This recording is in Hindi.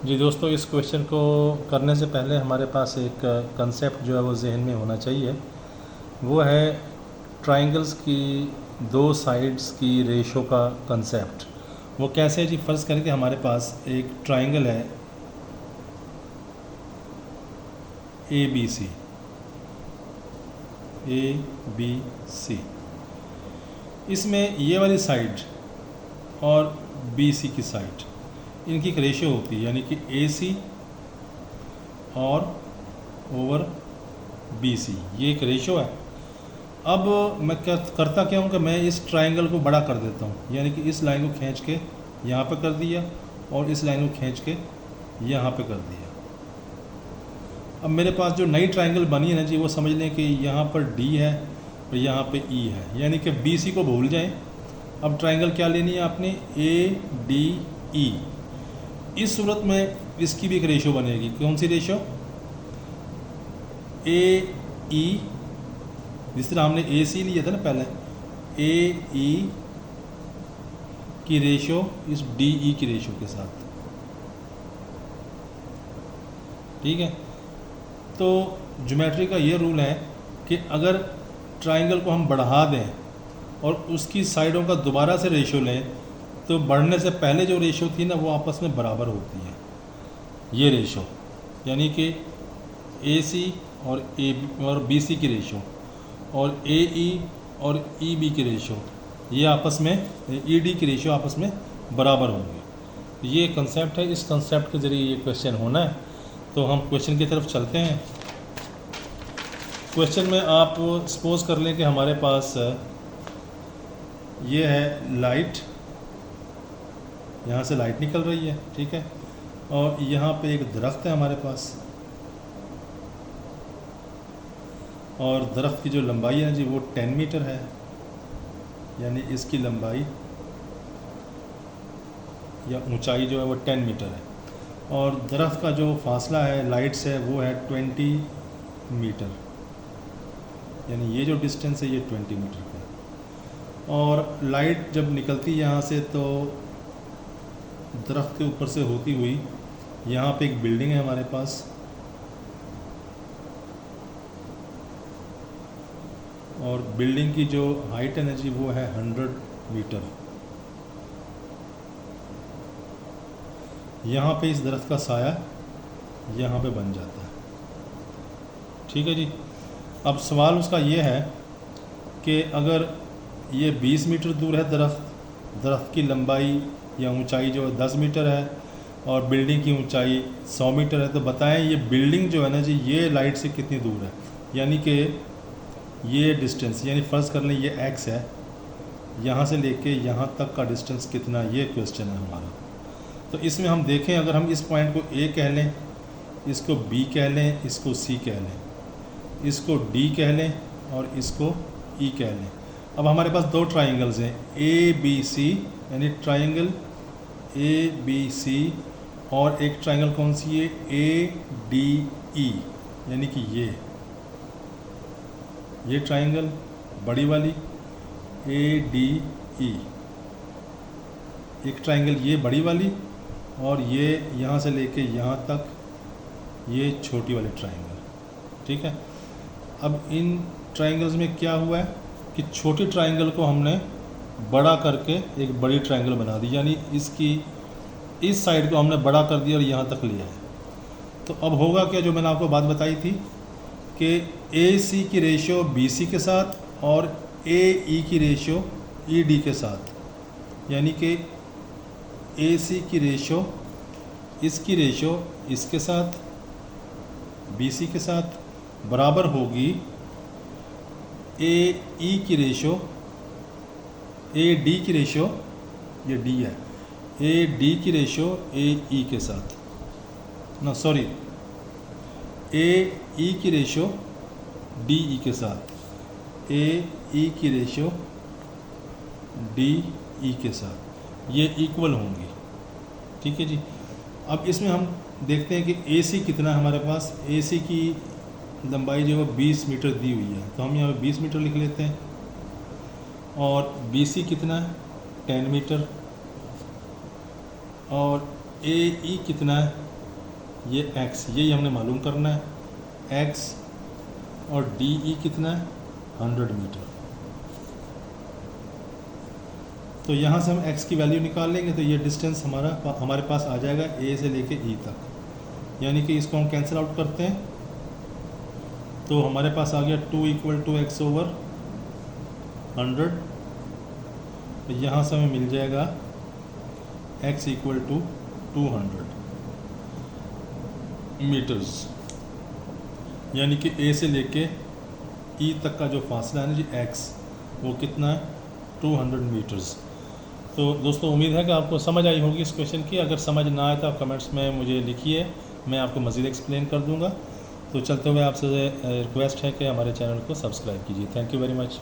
जी दोस्तों, इस क्वेश्चन को करने से पहले हमारे पास एक कंसेप्ट जो है वो जहन में होना चाहिए। वो है ट्रायंगल्स की दो साइड्स की रेशो का कंसेप्ट। वो कैसे है जी? फ़र्ज़ करें कि हमारे पास एक ट्रायंगल है ए बी सी। इसमें ये वाली साइड और बी सी की साइड, इनकी एक रेशो होती है, यानी कि ए सी और ओवर बी सी, ये एक रेशो है। अब मैं क्या करता क्या हूँ कि मैं इस ट्रायंगल को बड़ा कर देता हूँ, यानी कि इस लाइन को खींच के यहाँ पे कर दिया और इस लाइन को खींच के यहाँ पे कर दिया। अब मेरे पास जो नई ट्रायंगल बनी है ना जी, वो समझ लें कि यहाँ पर डी है और यहाँ पे ई है, यानी कि बी सी को भूल जाएं। अब ट्रायंगल क्या लेनी है आपने? A D E. इस सूरत में इसकी भी एक रेशो बनेगी। कौन सी रेशो? ए ई, जिस तरह हमने ए सी लिया था ना पहले, ए ई की रेशो इस डी ई की रेशो के साथ। ठीक है, तो ज्योमेट्री का ये रूल है कि अगर ट्रायंगल को हम बढ़ा दें और उसकी साइडों का दोबारा से रेशो लें, तो बढ़ने से पहले जो रेशो थी ना वो आपस में बराबर होती है। ये रेशो यानी कि ए सी और बी सी की रेशो और ए ई और ई बी की रेशो, ये आपस में ई डी की रेशो आपस में बराबर होंगी। ये कंसेप्ट है, इस कंसेप्ट के ज़रिए ये क्वेश्चन होना है। तो हम क्वेश्चन की तरफ चलते हैं। क्वेश्चन में आप सपोज कर लें कि हमारे पास ये है लाइट, यहाँ से लाइट निकल रही है, ठीक है, और यहाँ पे एक दरख्त है हमारे पास, और दरख्त की जो लंबाई है जी वो 10 मीटर है, यानी इसकी लंबाई या ऊंचाई जो है वो 10 मीटर है, और दरख्त का जो फासला है लाइट से वो है 20 मीटर, यानी ये जो डिस्टेंस है ये 20 मीटर का है। और लाइट जब निकलती है यहाँ से तो दरख्त के ऊपर से होती हुई यहाँ पे एक बिल्डिंग है हमारे पास, और बिल्डिंग की जो हाइट है ना जी वो है 100 मीटर। यहाँ पे इस दरख्त का साया यहाँ पे बन जाता है। ठीक है जी। अब सवाल उसका ये है कि अगर ये 20 मीटर दूर है दरख्त की लंबाई या ऊंचाई जो 10 मीटर है और बिल्डिंग की ऊंचाई 100 मीटर है, तो बताएं ये बिल्डिंग जो है ना जी ये लाइट से कितनी दूर है, यानी कि ये डिस्टेंस, यानी फ़र्ज़ कर लें ये x है, यहाँ से लेके यहाँ तक का डिस्टेंस कितना, ये क्वेश्चन है हमारा। तो इसमें हम देखें, अगर हम इस पॉइंट को A कह लें, इसको B कह लें, इसको C कह लें, इसको D कह लें और इसको E कह लें। अब हमारे पास दो ट्राइंगल्स हैं ABC, यानी ट्राइंगल ABC, और एक ट्राइंगल कौन सी है? ADE, यानी कि ये ट्राइंगल बड़ी वाली ADE, एक ट्राइंगल ये बड़ी वाली, और ये यहाँ से लेके यहाँ तक ये छोटी वाली ट्राइंगल। ठीक है, अब इन ट्राइंगल्स में क्या हुआ है कि छोटी ट्राइंगल को हमने बड़ा करके एक बड़ी ट्राइंगल बना दी, यानी इसकी इस साइड को हमने बड़ा कर दिया और यहाँ तक लिया है। तो अब होगा क्या, जो मैंने आपको बात बताई थी कि ए सी की रेशो बी सी के साथ और ए ई की रेशो ई डी के साथ, यानी कि ए सी की रेशो इसकी रेशो इसके साथ बी सी के साथ बराबर होगी ए ई की रेशो ए डी की रेशो, ये डी है, ए डी की रेशो ए ई के साथ, ना सॉरी, ए ई की रेशो डी ई के साथ, ए ई की रेशो डी ई के साथ, ये इक्वल होंगी। ठीक है जी। अब इसमें हम देखते हैं कि ए सी कितना है हमारे पास। ए सी की लंबाई जो है 20 मीटर दी हुई है, तो हम यहाँ पे 20 मीटर लिख लेते हैं, और बी सी कितना है? 10 मीटर, और ए ई कितना है? ये x, यही हमने मालूम करना है। x और DE कितना है? 100 मीटर। तो यहाँ से हम x की वैल्यू निकाल लेंगे तो ये डिस्टेंस हमारे पास आ जाएगा A से लेके E तक, यानी कि इसको हम कैंसिल आउट करते हैं तो हमारे पास आ गया 2 = x/100। तो यहाँ से हमें मिल जाएगा x = 200 मीटर्स, यानी कि A से लेके E तक का जो फासला है ना जी x, वो कितना है? 200 मीटर्स। तो दोस्तों उम्मीद है कि आपको समझ आई होगी इस क्वेश्चन की। अगर समझ ना आए तो आप कमेंट्स में मुझे लिखिए, मैं आपको मज़ीद एक्सप्लेन कर दूंगा। तो चलते हुए आपसे रिक्वेस्ट है कि हमारे चैनल को सब्सक्राइब कीजिए। Thank you very much.